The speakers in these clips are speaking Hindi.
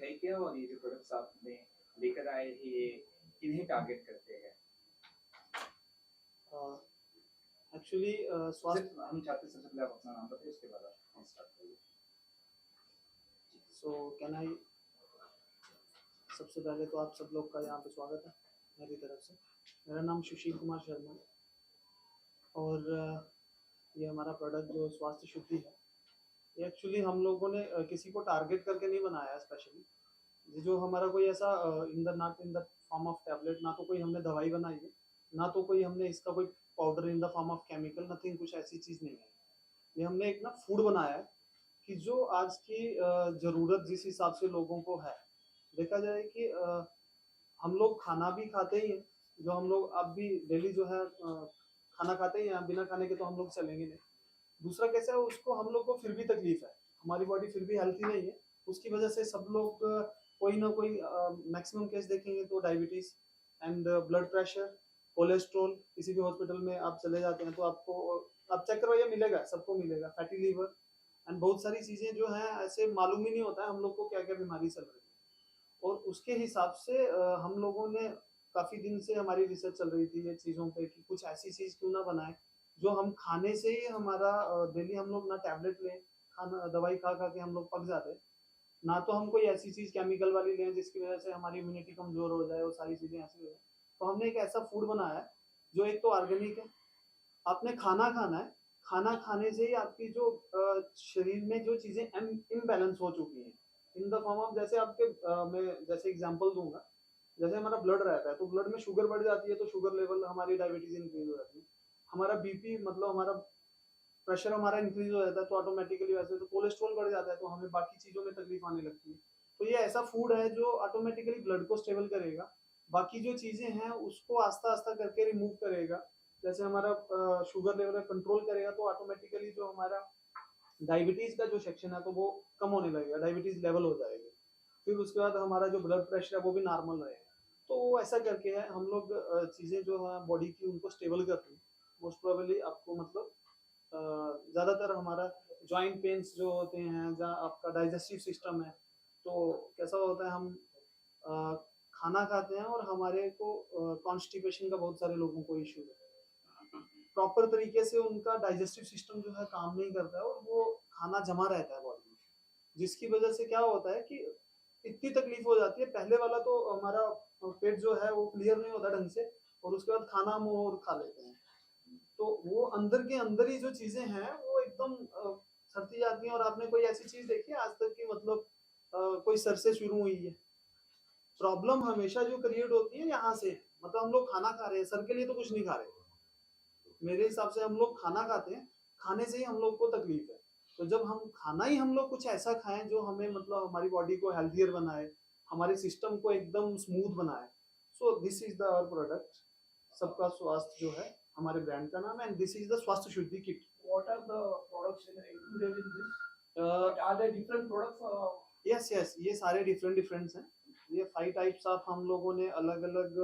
है क्या और ये जो प्रोडक्ट्स आपने लेकर आए हैं ये किन्हें टारगेट करते हैं? एक्चुअली स्वास्थ्य हम चाहते हैं सबसे पहले आप अपना नाम बताइए उसके बाद आप स्टार्ट करिए। सो कैन आई सबसे पहले तो आप सब लोग का यहाँ पे स्वागत है मेरी तरफ से। मेरा नाम सुशील कुमार शर्मा है और ये हमारा प्रोडक्ट जो स्वास्थ्य शुद्धि है, ये एक्चुअली हम लोगों ने किसी को टारगेट करके नहीं बनाया है स्पेशली। ये जो हमारा कोई ऐसा in the not in the form of tablet, ना तो कोई हमने दवाई बनाई है, ना तो कोई हमने इसका कोई powder in the form of chemical, nothing, कुछ ऐसी चीज़ नहीं है। ये हमने एक ना फूड बनाया है कि जो आज की ज़रूरत जिस हिसाब से लोगों को है, देखा जाए कि हम लोग खाना भी खाते ही हैं, जो हम लोग अब भी डेली जो है खाना खाते ही हैं, बिना खाने के तो हम लोग चलेंगे नहीं। दूसरा कैसा है, उसको हम लोग को फिर भी तकलीफ है, हमारी बॉडी फिर भी हेल्थी नहीं है, उसकी वजह से सब लोग कोई ना कोई मैक्सिमम केस देखेंगे तो diabetes and blood pressure, cholesterol, किसी भी हॉस्पिटल में आप चले जाते हैं तो आपको आप चेक करवाइए, मिलेगा, सबको मिलेगा, फैटी लीवर एंड बहुत सारी चीजें जो हैं ऐसे मालूम ही नहीं होता है हम लोग को क्या क्या बीमारी चल रही है। और उसके हिसाब से हम लोगों ने काफी दिन से हमारी रिसर्च चल रही थी ये चीजों पे कि कुछ ऐसी चीज क्यों ना बनाए जो हम खाने से ही हमारा डेली हम लोग ना टैबलेट लें, खाना दवाई खा खा के हम लोग पक जाते हैं, ना तो हम कोई ऐसी चीज केमिकल वाली लें जिसकी वजह से हमारी इम्यूनिटी कमजोर हो जाए और सारी चीजें ऐसी हो जाए। तो हमने एक ऐसा फूड बनाया है जो एक तो ऑर्गेनिक है, आपने खाना खाना है, खाना खाने से ही आपकी जो शरीर में जो चीजें इम्बैलेंस हो चुकी हैं इन द फॉर्म ऑफ, जैसे आपके मैं जैसे एग्जांपल दूंगा, जैसे हमारा ब्लड रहता है तो ब्लड में शुगर बढ़ जाती है तो शुगर लेवल हमारी डायबिटीज इंक्रीज हो जाती है, हमारा बीपी मतलब हमारा प्रेशर हमारा इंक्रीज हो जाता है तो ऑटोमेटिकली वैसे तो कोलेस्ट्रॉल बढ़ जाता है तो हमें बाकी चीजों में तकलीफ आने लगती है। तो ये ऐसा फूड है जो ऑटोमेटिकली ब्लड को स्टेबल करेगा, बाकी जो चीजें हैं उसको आस्ता आस्ता करके रिमूव करेगा। जैसे हमारा शुगर लेवल कंट्रोल करेगा तो ऑटोमेटिकली जो हमारा डायबिटीज का जो सेक्शन है तो वो कम होने लगेगा, डायबिटीज लेवल हो जाएगी। फिर उसके बाद हमारा जो ब्लड प्रेशर है वो भी नॉर्मल रहेगा। तो ऐसा करके है हम लोग चीजें जो है बॉडी की उनको स्टेबल करते हैं। मोस्ट प्रोबेबली आपको मतलब ज़्यादातर हमारा जॉइंट पेन्स जो होते हैं, जहाँ आपका डाइजेस्टिव सिस्टम है, तो कैसा होता है हम अ, खाना खाते हैं और हमारे को कॉन्स्टिपेशन का बहुत सारे लोगों को इश्यू है, प्रॉपर तरीके से उनका डाइजेस्टिव सिस्टम जो है काम नहीं करता है और वो खाना जमा रहता है बॉडी में, जिसकी वजह से क्या होता है कि इतनी तकलीफ हो जाती है। पहले वाला तो हमारा पेट जो है वो क्लियर नहीं होता ढंग से और उसके बाद खाना हम और खा लेते हैं, तो वो अंदर के अंदर ही जो चीजें हैं वो एकदम सड़ती जाती हैं। और आपने कोई ऐसी चीज देखी है आज तक की मतलब कोई सर से शुरू हुई है? प्रॉब्लम हमेशा जो क्रिएट होती है यहाँ से, मतलब हम लोग खाना खा रहे हैं, सर के लिए तो कुछ नहीं खा रहे, मेरे हिसाब से हम लोग खाना खाते हैं, खाने से ही हम लोग को तकलीफ है। तो जब हम खाना ही हम लोग कुछ ऐसा खाएं जो हमें मतलब हमारी बॉडी को हेल्थियर बनाए, हमारे सिस्टम को एकदम स्मूथ बनाए, so this is the our product. सबका स्वास्थ्य जो है हमारे ब्रांड का नाम है एंड दिस इज द स्वास्थ्य शुद्धि kit. What are the products included in this? Are there different products? Yes yes, ये सारे डिफरेंट डिफरेंट्स हैं। ये 5 टाइप्स ऑफ हम लोगों ने अलग अलग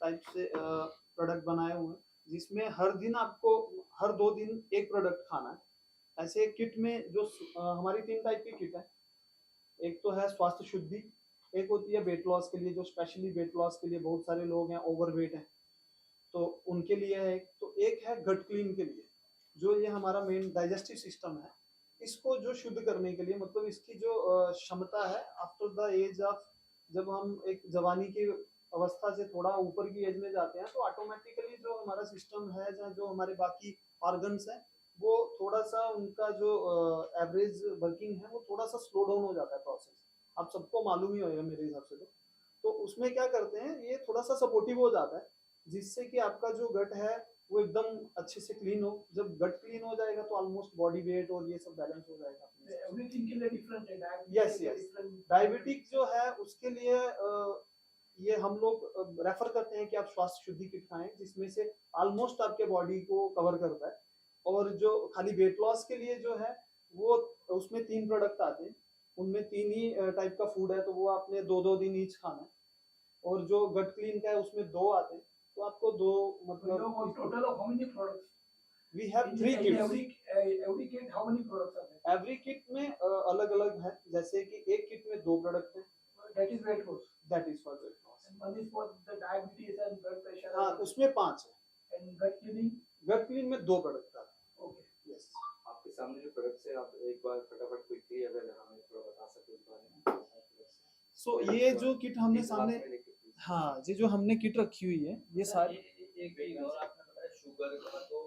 टाइप से प्रोडक्ट बनाए हुए हैं, जिसमें हर दिन आपको हर 2 दिन एक प्रोडक्ट खाना है। ऐसे किट में जो हमारी 3 टाइप की किट है, एक तो है स्वास्थ्य शुद्धि, एक होती है वेट लॉस के लिए, जो स्पेशली वेट लॉस के लिए बहुत सारे लोग हैं ओवरवेट हैं तो उनके लिए है। तो एक है गट क्लीन के लिए, जो ये हमारा मेन डाइजेस्टिव सिस्टम है, इसको जो शुद्ध करने के लिए, मतलब इसकी जो क्षमता है आफ्टर द एज ऑफ, जब हम एक जवानी की अवस्था से थोड़ा ऊपर की एज में जाते हैं तो ऑटोमेटिकली जो हमारा सिस्टम है या जो हमारे बाकी ऑर्गन्स हैं वो थोड़ा सा उनका जो एवरेज वर्किंग है वो थोड़ा सा स्लो डाउन हो जाता है प्रोसेस, आप सबको मालूम ही होगा मेरे हिसाब से। तो उसमें क्या करते हैं, ये थोड़ा सा सपोर्टिव हो जाता है जिससे कि आपका जो गट है वो एकदम अच्छे से क्लीन हो। जब गट क्लीन हो जाएगा तो ऑलमोस्ट बॉडी वेट और ये सब बैलेंस हो जाएगा अपने। Everything के लिए different है। यस यस, डायबिटिक जो है उसके लिए ये हम लोग रेफर करते हैं कि आप स्वास्थ्य शुद्धि किट खाएं, जिसमें से ऑलमोस्ट आपके बॉडी को कवर करता है। और जो खाली वेट लॉस के लिए जो है वो उसमें 3 प्रोडक्ट आते हैं, उनमें 3 ही टाइप का फूड है, तो वो आपने 2-2 दिन ईच खाना है। और जो गट क्लीन का है उसमें 2 आते हैं, तो आपको 2 मतलब Total of how many products? We have 3 kits. Every kit, how many products are there? Every kit में अलग अलग है, जैसे कि एक किट में 2 प्रोडक्ट हैं, उसमें 5 है। And gut cleaning? Gut clean में 2 प्रोडक्ट आते Okay. हैं। यस। आपके सामने जो प्रोडक्ट्स है, आप एक बार फटाफट क्विकली अगर हमें थोड़ा बता सके उस बारे में। सो ये जो किट हमने एक सामने, ग्लास में लेके please। हाँ, ये जो हमने किट रखी हुई है ये सारी, एक चीज और आपने बताया शुगर का, तो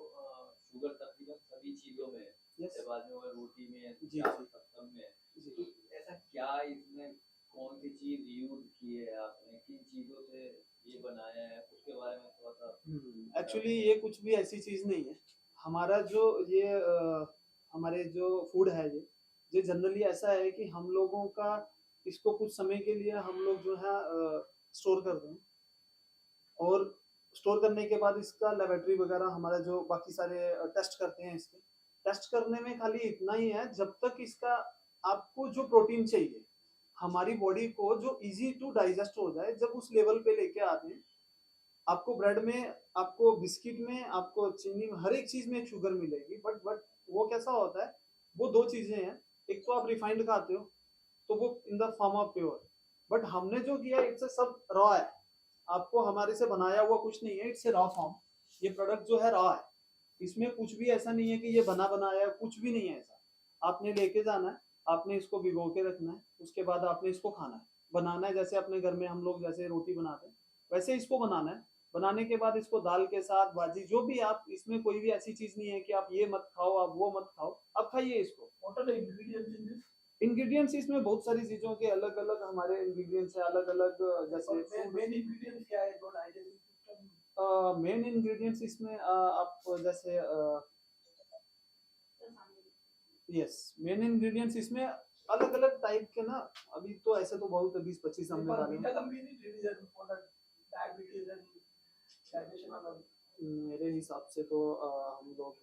शुगर तकरीबन सभी चीजों में है। यस जैसे बाद में वो रोटी में जी, चावल जी। सब में है। जी। तो ऐसा क्या इसमें कौन सी चीज यूज की है आपने, किन चीजों से ये बनाया है, उसके बारे में थोड़ा सा। एक्चुअली ये कुछ भी ऐसी चीज नहीं है। हमारा जो ये हमारे जो फूड है ये जनरली ऐसा है कि हम लोगों का इसको कुछ समय के लिए हम लोग जो है स्टोर करते हैं, और स्टोर करने के बाद इसका लेबोरेटरी वगैरह हमारा जो बाकी सारे टेस्ट करते हैं। इसके टेस्ट करने में खाली इतना ही है, जब तक इसका आपको जो प्रोटीन चाहिए हमारी बॉडी को, जो इजी टू डाइजेस्ट हो जाए, जब उस लेवल पे लेके आते हैं, आपको ब्रेड में, आपको बिस्किट में, आपको चीनी में, हर एक चीज में शुगर मिलेगी। बट वो कैसा होता है, वो 2 चीजें हैं। एक तो आप रिफाइंड खाते हो तो वो in the form of pure, but हमने जो किया इट्स सब रॉ है। आपको हमारे से बनाया हुआ कुछ नहीं है, इट्स रॉ फॉर्म। ये प्रोडक्ट जो है रॉ है, इसमें कुछ भी ऐसा नहीं है कि ये बना बनाया, कुछ भी नहीं है ऐसा। आपने लेके जाना है, आपने इसको भिगो के रखना है, उसके बाद आपने इसको खाना है, बनाना है। जैसे अपने घर में हम लोग जैसे रोटी बनाते हैं वैसे इसको बनाना है। बनाने के बाद इसको दाल के साथ, भाजी, जो भी, आप इसमें कोई भी ऐसी चीज नहीं है कि आप ये मत खाओ, आप वो मत खाओ, आप खाइए इसको। What are the ingredients in this? Ingredients इसमें बहुत सारी चीजों के अलग अलग हमारे इंग्रेडिएंट्स है, अलग अलग जैसे और main ingredients क्या है जो digestive system? मेन इंग्रेडिएंट्स इसमें आप जैसे यस, मेन इंग्रेडिएंट्स इसमें अलग अलग टाइप के ना, अभी तो ऐसे तो बहुत 20-25 हमने पर डाले बीटा हैं। कम भी नहीं reason for the diabetes and digestion and all. मेरे हिसाब से तो हम लोग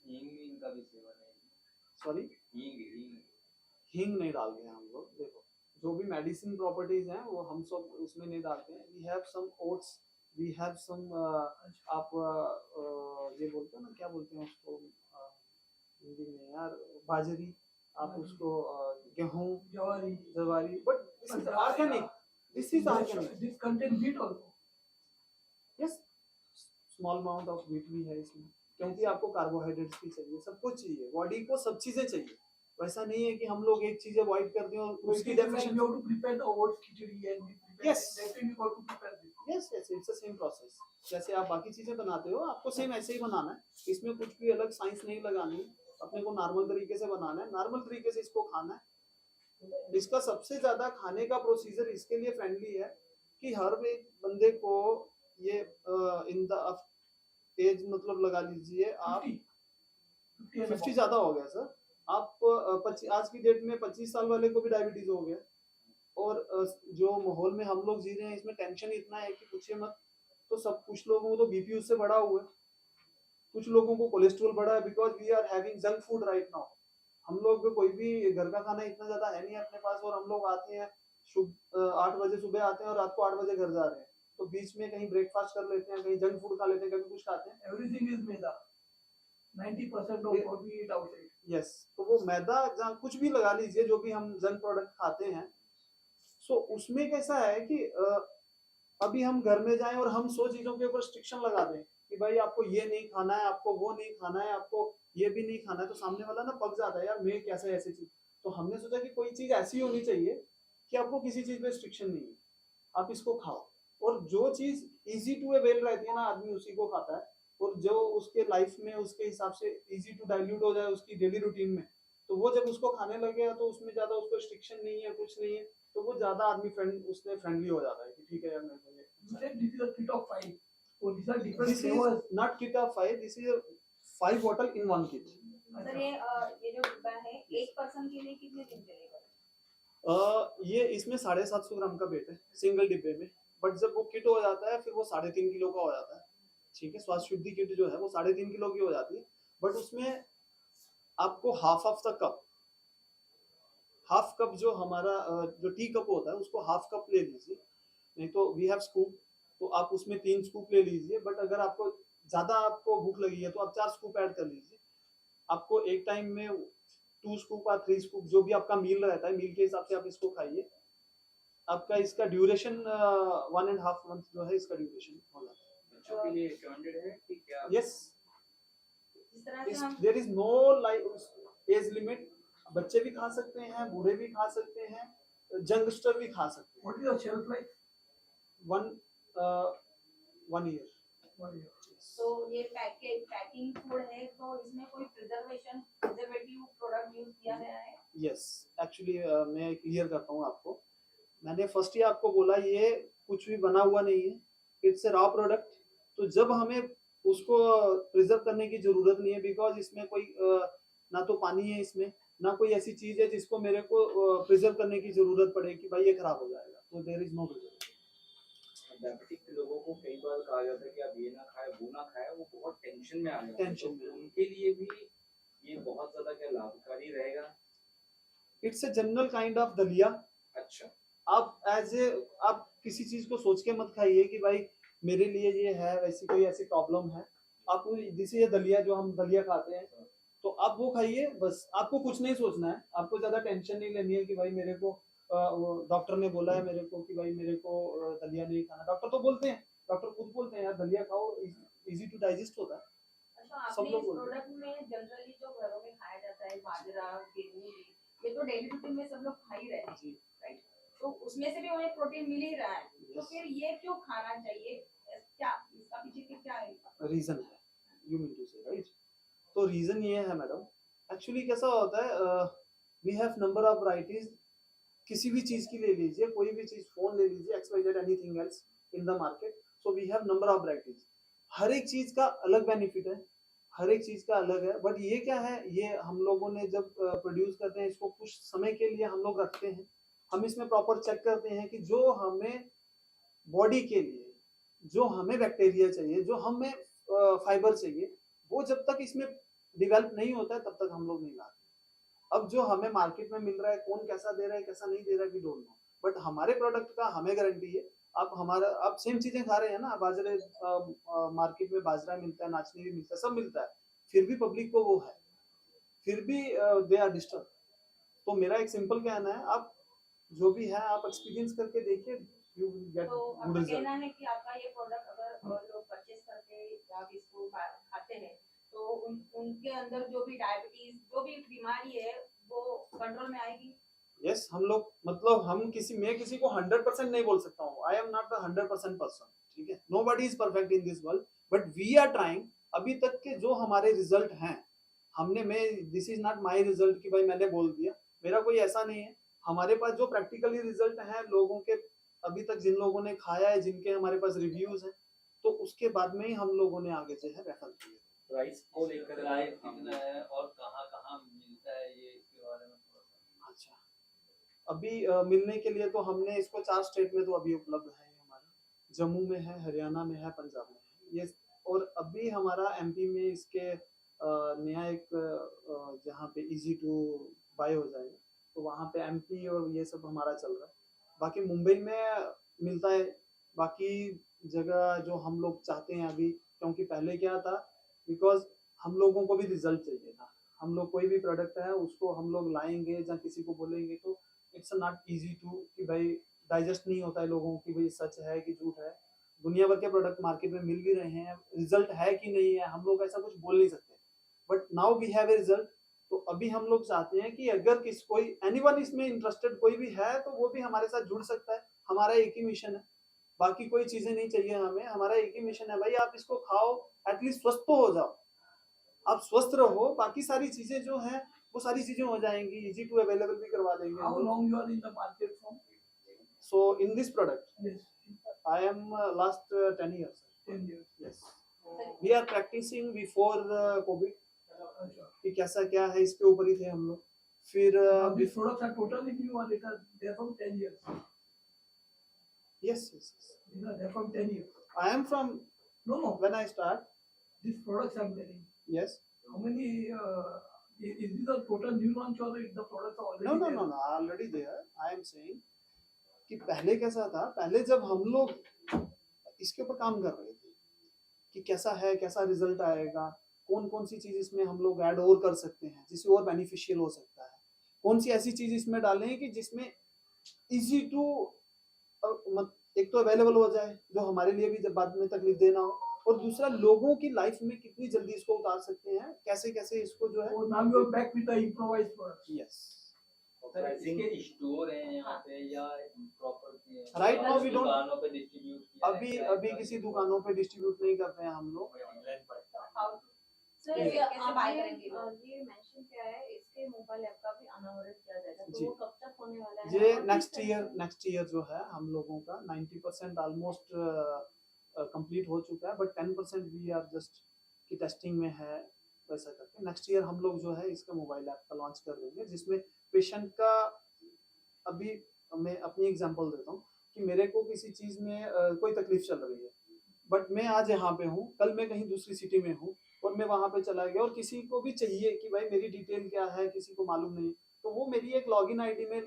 हींग का भी सेवन है। सॉरी, हींग हींग हींग नहीं डालते हैं हम लोग। देखो, जो भी मेडिसिन प्रॉपर्टीज हैं वो हम सब उसमें नहीं डालते हैं। We have some oats, we have some आप ये बोलते हैं ना, क्या बोलते हैं उसको हिंदी में यार, बाजरी, आप उसको गेहूं, Jawari. जवारी, but this is organic, this is organic. This contain wheat also. Yes, small amount of wheat भी है इसमें, क्योंकि आपको कार्बोहाइड्रेट्स भी चाहिए, सब कुछ चाहिए, बॉडी को सब चीजें चाहिए। वैसा नहीं है कि हम लोग एक चीज अवॉइड कर दें और उसकी Like deficiency. you have to prepare the oats khichdi and we prepare Yes. that way we got to prepare this. Yes yes, it's the same process. जैसे आप बाकी चीजें बनाते हो, आपको सेम ऐसे ही बनाना है। इसमें कुछ भी अलग साइंस नहीं लगानी है, अपने को नॉर्मल तरीके से बनाना है, नॉर्मल तरीके से इसको खाना है। इसका सबसे ज्यादा खाने का प्रोसीजर इसके लिए फ्रेंडली है कि हर एक बंदे को ये इन द एज, मतलब लगा लीजिए आप 50 ज्यादा हो गया सर, आप 25 आज की डेट में 25 साल वाले को भी डायबिटीज हो गया। और जो माहौल में हम लोग जी रहे हैं इसमें टेंशन इतना है कि पूछिए मत। तो सब, कुछ लोगों को तो बीपी उससे बढ़ा हुआ है, कुछ लोगों को कोलेस्ट्रॉल बढ़ा है, because we are having junk food right now. हम लोग कोई भी घर का खाना इतना ज्यादा है नहीं अपने पास, और हम लोग आते हैं 8 बजे सुबह आते हैं और रात को 8 बजे घर जा रहे हैं, तो बीच में कहीं ब्रेकफास्ट कर लेते हैं, कहीं जंक फूड खा लेते हैं, कभी कुछ खाते हैं। Everything is maida. 90% of what we eat outside. Yes, तो वो मैदा, जहाँ कुछ भी लगा लीजिए, जो भी हम जंक प्रोडक्ट खाते हैं, सो उसमें कैसा है कि अभी हम घर में जाएं और हम 100 चीजों के ऊपर रिस्ट्रिक्शन लगा दें कि भाई आपको ये नहीं खाना है, आपको वो नहीं खाना है, आपको ये भी नहीं खाना है, तो सामने वाला ना पक जाता है, यार मैं कैसे ऐसी चीज। तो हमने सोचा कि कोई चीज ऐसी होनी चाहिए कि आपको किसी चीज पे रिस्ट्रिक्शन नहीं है, आप इसको खाओ, और जो चीज इजी टू अवेल रहती है ना, आदमी उसी को खाता है, और जो उसके लाइफ में उसके हिसाब से इजी टू डाइल्यूट हो जाए उसकी डेली रूटीन में, तो वो जब उसको खाने लगे तो उसमें ज्यादा उसको रिस्ट्रिक्शन नहीं है, कुछ नहीं है, तो वो ज्यादा आदमी उसमें फ्रेंडली हो जाता है कि ठीक है यार मेरे को ये। You said this is a kit of 5. So these are different This flavors. is not kit of 5, this is a 5 bottle in 1 kit. Sir ये जो डिब्बा है एक पर्सन के लिए कितने दिन चलेगा? ये इसमें 750 ग्राम का वेट है सिंगल डिब्बे में, बट जब वो किट हो जाता है फिर वो 3.5 किलो का हो जाता है। ठीक है, स्वास्थ्य शुद्धि किट जो है वो 3.5 किलो की हो जाती है, बट उसमें आपको half of the cup, half cup जो हमारा जो टी कप होता है उसको हाफ कप ले लीजिए, नहीं तो वी हैव स्कूप, तो आप उसमें 3 स्कूप ले लीजिए, बट अगर आपको ज्यादा आपको भूख लगी है तो आप 4 स्कूप ऐड कर लीजिए। आपको एक टाइम में 2 स्कूप या 3 स्कूप, जो भी आपका मील रहता है, मील के हिसाब से आप इसको खाइए। आपका इसका ड्यूरेशन 1.5 मंथ जो है इसका ड्यूरेशन हो जाता है। बच्चों के लिए रिकमेंडेड है कि क्या? यस, जिस तरह से हम there is no age limit. बच्चे भी खा सकते हैं, बूढ़े भी खा सकते हैं, यंगस्टर भी खा सकते हैं। What is the shelf life? One year. 1 year. तो ये पैकिंग फूड है तो इसमें कोई प्रिजर्वेटिव प्रोडक्ट यूज किया गया है? यस, एक्चुअली मैं क्लियर करता हूँ आपको। मैंने फर्स्ट ही आपको बोला ये कुछ भी बना हुआ नहीं है, इट्स ए रॉ प्रोडक्ट। तो जब हमें उसको प्रिजर्व करने की जरूरत नहीं है, बिकॉज इसमें कोई ना तो पानी है इसमें, ना कोई ऐसी चीज है जिसको मेरे को प्रिजर्व करने की जरूरत पड़े कि भाई ये खराब हो जाएगा। तो there is no preserve. Diabetic लोगों को कई बार कहा जाता है कि आप ये ना खाएं वो ना खाएं, वो बहुत टेंशन में आ जाते हैं। टेंशन तो में। उनके लिए भी ये बहुत ज्यादा क्या लाभकारी रहेगा? It's a general kind of दलिया। अच्छा, आप किसी चीज को सोच के मत खाइए कि भाई मेरे लिए ये है, वैसी कोई ऐसी प्रॉब्लम है। आप जैसे ये दलिया जो हम दलिया खाते हैं, तो आप वो खाइए बस। आपको कुछ नहीं सोचना है, आपको ज्यादा टेंशन नहीं लेनी है कि भाई मेरे को डॉक्टर ने बोला है मेरे को कि भाई मेरे को दलिया नहीं खाना। डॉक्टर तो बोलते हैं, डॉक्टर खुद बोलते हैं यार दलिया खाओ, इजी टू डाइजेस्ट होता है। अच्छा, सब आपने लोग इस बोलते हैं। प्रोडक्ट में जनरली जो घरों में खाया जाता है बाजरा, गेहूं, ये तो डेली रूटीन में सब लोग खा ही रहे हैं, जी, राइट? तो उसमें से भी उन्हें प्रोटीन मिल ही रहा है, तो Yes. फिर ये क्यों खाना चाहिए? क्या इसका पीछे के क्या है? रीजन है, you mean to say, right? तो रीजन ये है मैडम, एक्चुअली कैसा होता है, we have number of varieties. किसी भी चीज की ले लीजिए, कोई भी चीज, फोन ले लीजिए, XYZ anything else in the market, so we have number of varieties. हर एक चीज का अलग बेनिफिट है, हर एक चीज का अलग है। बट ये क्या है, ये हम लोगों ने जब प्रोड्यूस करते हैं इसको कुछ समय के लिए हम लोग रखते हैं, हम इसमें प्रॉपर चेक करते हैं कि जो हमें बॉडी के लिए, जो हमें बैक्टीरिया चाहिए, जो हमें फाइबर चाहिए, वो जब तक इसमें डेवलप नहीं होता है तब तक हम लोग नहीं लाते। अब जो हमें मार्केट में मिल रहा है, कौन कैसा दे रहा है कैसा नहीं दे रहा है, वी डोंट नो। बट हमारे प्रोडक्ट का हमें गारंटी है। आप सेम चीजें खा रहे हैं ना, बाजरे मार्केट में बाजरा मिलता है, नाचनी भी मिलता है, सब मिलता है, फिर भी पब्लिक को वो है, फिर भी दे आर डिस्टर्ब। तो मेरा एक सिंपल कहना है, आप जो भी है आप एक्सपीरियंस करके देखिए, यू विल गेट तो गुड आपका रिजल्ट। कहना है कि आपका ये प्रोडक्ट अगर लोग परचेस करके या इसको खाते हैं तो उनके अंदर जो भी डायबिटीज, जो भी बीमारी है वो कंट्रोल में आएगी? यस, हम लोग मतलब मैं किसी को 100% नहीं बोल सकता हूँ। I am not the 100% person, ठीक है? Nobody is perfect in this world, but we are trying. अभी तक के जो हमारे रिजल्ट हैं, this is not my result कि भाई मैंने बोल दिया, मेरा कोई ऐसा नहीं है। हमारे पास जो प्रैक्टिकली रिजल्ट हैं लोगों के, अभी तक जिन लोगों ने खाया है, जिनके हमारे पास रिव्यूज हैं, तो उसके बाद में ही हम लोगों ने आगे जो है रेफर किया। प्राइस को लेकर प्राइस कितना है और कहाँ कहाँ मिलता है, ये इसके बारे में थोड़ा सा। अच्छा, अभी मिलने के लिए तो हमने इसको 4 स्टेट में तो अभी उपलब्ध है हमारा। जम्मू में है, हरियाणा में है, पंजाब में है ये। और अभी हमारा MP में इसके नया एक जहाँ पे इजी टू बाय हो जाएगा, तो वहाँ पे MP और ये सब हमारा चल रहा है। बाकी मुंबई में मिलता है, बाकी जगह जो हम लोग चाहते हैं अभी, क्योंकि पहले क्या था, बिकॉज हम लोगों को भी रिजल्ट चाहिए था। हम लोग कोई भी प्रोडक्ट है उसको हम लोग लाएंगे या किसी को बोलेंगे तो इट्स नॉट इजी टू कि भाई डाइजेस्ट नहीं होता है लोगों की, भाई सच है कि झूठ है। दुनिया भर के प्रोडक्ट मार्केट में मिल भी रहे हैं, रिजल्ट है कि नहीं है हम लोग ऐसा कुछ बोल नहीं सकते। But now we have a result. तो अभी हम लोग चाहते हैं कि अगर कोई एनीवन इसमें इंटरेस्टेड कोई भी है तो वो भी हमारे साथ जुड़ सकता है। हमारा एक ही मिशन है, बाकी कोई चीजें नहीं चाहिए हमें। हमारा एक ही मिशन है, भाई आप इसको खाओ, एटलीस्ट स्वस्थ तो हो जाओ, आप स्वस्थ रहो, बाकी सारी चीजें जो हैं वो सारी चीजें हो जाएंगी, इजी टू अवेलेबल भी करवा देंगे। How long you are in the market from? So in this product Yes, I am last 10 years. 10 years. Yes, we are practicing before COVID अच्छा. कि कैसा क्या है इसके ऊपर ही थे हम लोग। फिर Now these products are totally new and they're from 10 years. yes, They're from 10 years. I am from No. when I start. These products I'm telling. Yes, How many? Is this a total new launch or the products are already no, there? already there. I am saying कि पहले कैसा था, पहले जब हम लोग इसके ऊपर काम कर रहे थे कि कैसा है, कैसा रिजल्ट आएगा, कौन कौन सी चीज इसमें हम लोग ऐड और कर सकते हैं जिससे और बेनिफिशियल हो सकता है, कौन सी ऐसी चीज इसमें डालें कि जिसमें इजी टू एक तो अवेलेबल हो जाए, जो हमारे लिए भी जब बाद में तकलीफ देना हो, और दूसरा लोगों की लाइफ में कितनी जल्दी इसको उतार सकते हैं, कैसे कैसे इसको जो है। So now you are back with the improvised products. Yes, और सर प्राइसिंग इसके स्टोर हैं यहाँ पे या proper Right now we don't- दुकानों पे डिस्ट्रीब्यूट किया है, अभी क्या अभी क्या किसी ये दुकानों पे डिस्ट्रीब्यूट नहीं करते हैं हम लोग। सर ये- कैसे बाय करेंगे लोग? ये मेंशन किया है इसके मोबाइल ऐप का भी अनावरण किया जाएगा, जी। तो वो कब तक होने वाला है? ये और किस नेक्स्ट तरह ईयर से? नेक्स्ट ईयर जो है हम लोगों का 90% ऑलमोस्ट कंप्लीट हो चुका है, बट 10% वी आर जस्ट की टेस्टिंग में है। वैसा करके नेक्स्ट ईयर हम लोग जो है इसका मोबाइल ऐप का लॉन्च कर देंगे, जिसमें पेशेंट का, अभी मैं अपनी एग्जांपल देता हूँ कि मेरे को किसी चीज़ में कोई तकलीफ चल रही है, बट मैं आज यहाँ पे हूँ, कल मैं कहीं दूसरी सिटी में हूँ और मैं वहाँ पे चला गया, और किसी को भी चाहिए कि भाई मेरी डिटेल क्या है, किसी को मालूम नहीं, तो वो मेरी एक लॉगिन आईडी में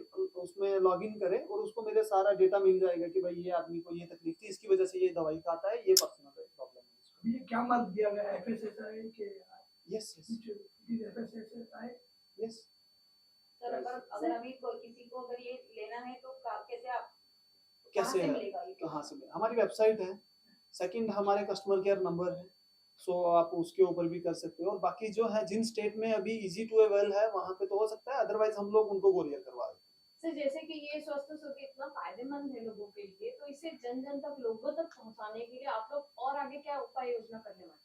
उसमें लॉगिन करे और उसको मेरे सारा डेटा मिल जाएगा कि भाई ये आदमी को ये तकलीफ थी, इसकी वजह से ये दवाई खाता है, ये पर्सनल प्रॉब्लम है इसको। ये क्या मार्क दिया गया है, FSSAI के यस FSSAI? यस सर अगर अभी किसी को अगर ये लेना है तो कैसे आप कैसे कहाँ से है? मिलेगा ये? कहाँ से मिले? हमारी वेबसाइट है, सेकंड हमारे कस्टमर केयर नंबर है, सो आप उसके ऊपर भी कर सकते हो, और बाकी जो है जिन स्टेट में अभी इजी टू अवेल है वहाँ पे तो हो सकता है, अदरवाइज हम लोग उनको कोरियर करवा देते सर जैसे कि ये स्वास्थ्य सुविधा इतना फायदेमंद है लोगों के लिए, तो इसे जन जन तक, लोगों तक पहुंचाने के लिए आप लोग और आगे क्या उपाय योजना करने वाले हैं?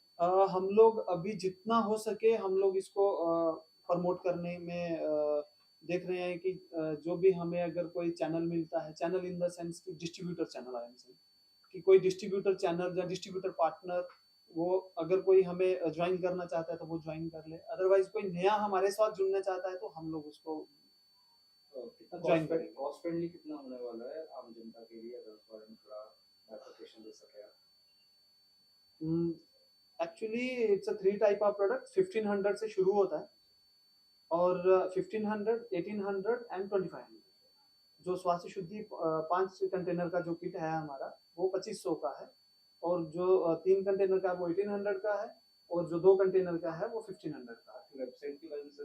हम लोग अभी जितना हो सके हम लोग इसको प्रमोट करने में देख रहे हैं कि जो भी हमें अगर कोई चैनल मिलता है, चैनल इन द सेंस कि distributor channel I am saying, कि कोई डिस्ट्रीब्यूटर चैनल या डिस्ट्रीब्यूटर पार्टनर, वो अगर कोई हमें ज्वाइन करना चाहता है तो वो ज्वाइन कर ले, अदरवाइज कोई नया हमारे साथ जुड़ना चाहता है तो हम लोग उसको कितना Join करेंगे। कॉस्ट फ्रेंडली कितना होने वाला है आम जनता के लिए, अगर उस बारे में थोड़ा क्लैरिफिकेशन दे सके आप? Actually it's a 3 type of product. 1500 से शुरू होता है, और 1500, 1800 एंड 2500। जो स्वास्थ्य शुद्धि 5 कंटेनर का जो किट है हमारा वो 2500 का है, और जो 3 कंटेनर का है वो 1800 का है, और जो 2 कंटेनर का है वो 1500 का है। वेबसाइट की वजह से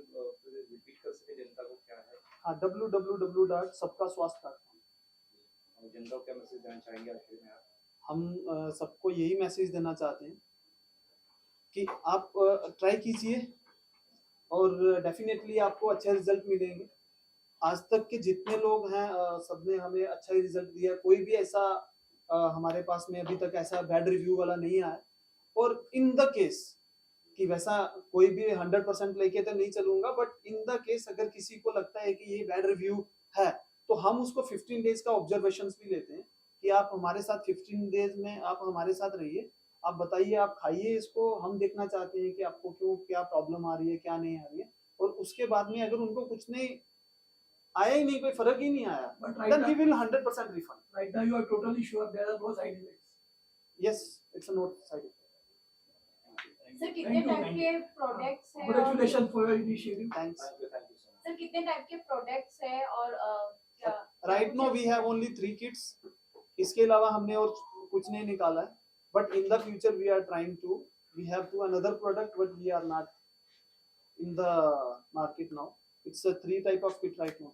रिपीट कर सके जनता को क्या है, हाँ, www.sabkaswasth.com। और जनता को क्या मैसेज देना चाहेंगे आखिर में आप? हम सबको यही मैसेज देना चाहते हैं कि आप ट्राई कीजिए, और डेफिनेटली आपको अच्छे रिजल्ट मिलेंगे। आज तक के जितने लोग हैं सबने हमें अच्छा ही रिजल्ट दिया, कोई भी ऐसा हमारे पास में अभी तक ऐसा बैड रिव्यू वाला नहीं आया। और इन द केस कि वैसा कोई भी 100% लेके तो नहीं चलूंगा, बट इन द केस अगर किसी को लगता है कि ये बैड रिव्यू है, तो हम उसको 15 डेज का ऑब्जर्वेशंस भी लेते हैं कि आप हमारे साथ 15 डेज में आप हमारे साथ रहिए, आप बताइए, आप खाइए इसको, हम देखना चाहते हैं कि आपको क्यों, क्या प्रॉब्लम आ रही है, क्या नहीं आ रही है, और उसके बाद में अगर उनको कुछ नहीं आया ही नहीं, कोई फर्क ही नहीं आया, But then we will 100% refund. right now you are totally sure there are no side effects. Yes, it's a not side effect. Sir कितने Thank you, टाइप thank के प्रोडक्ट्स हैं? और Congratulations for your initiative. Thanks. Thank you so much. Sir कितने टाइप के प्रोडक्ट्स हैं और क्या Right now we have only 3 kits. इसके अलावा हमने और कुछ नहीं निकाला है, but in the future we are trying to. We have to another product, but we are not in the market now. It's a 3 type of kit right now.